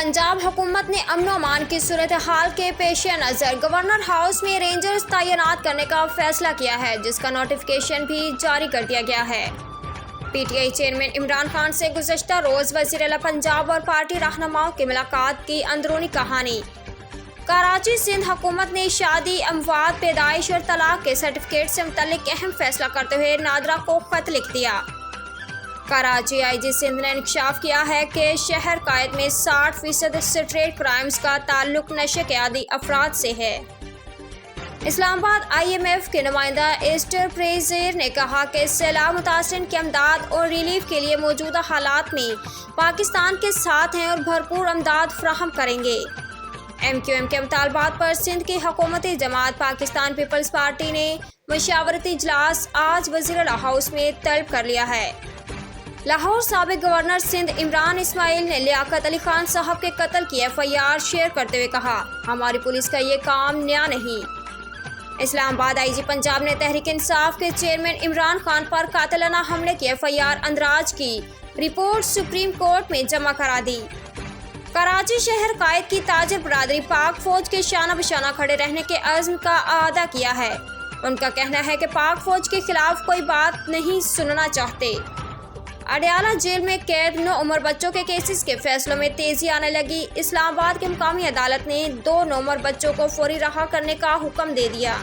पंजाब हुकूमत ने अमन अमान की सूरत हाल के पेश नज़र गवर्नर हाउस में रेंजर्स तैनात करने का फैसला किया है, जिसका नोटिफिकेशन भी जारी कर दिया गया है। पीटीआई चेयरमैन इमरान खान से गुज़श्ता रोज़ वज़ीर आला पंजाब और पार्टी रहनुमाओं की मुलाकात की अंदरूनी कहानी। कराची सिंध हुकूमत ने शादी, अमवात, पैदाइश और तलाक के सर्टिफिकेट से मुतल्लिक अहम फैसला करते हुए नादरा को खत लिख दिया। कराची आईजी सिंध ने इंकशाफ किया है कि शहर कायद में 60% स्ट्रीट क्राइम्स का ताल्लुक नशे के आदी अफराद से है। इस्लामाबाद IMF के नुमाइंदा एस्टर प्रेजेर ने कहा कि सैलाब मुतासरीन की अमदाद और रिलीफ के लिए मौजूदा हालात में पाकिस्तान के साथ हैं और भरपूर अमदाद फराहम करेंगे। MQM के मुतालबात पर सिंध की हुकूमती जमात पाकिस्तान पीपल्स पार्टी ने मशावरती इजलास आज वज़ीर आला हाउस में तलब कर लिया है। लाहौर साबिक गवर्नर सिंध इमरान इस्माइल ने लियाकत अली खान साहब के कत्ल की FIR शेयर करते हुए कहा, हमारी पुलिस का ये काम नया नहीं। इस्लामाबाद IG पंजाब ने तहरीक इंसाफ के चेयरमैन इमरान खान पर कातिलाना हमले की FIR अंदराज की रिपोर्ट सुप्रीम कोर्ट में जमा करा दी। कराची शहर कायद की ताजर बरादरी पाक फौज के शाना बशाना खड़े रहने के अज़्म का आदा किया है। उनका कहना है कि पाक फौज के खिलाफ कोई बात नहीं सुनना चाहते। अडयाला जेल में कैद 9 उम्र बच्चों के केसेस के फैसलों में तेजी आने लगी। इस्लामाबाद के मुकामी अदालत ने 2 9 उम्र बच्चों को फौरी रहा करने का हुक्म दे दिया।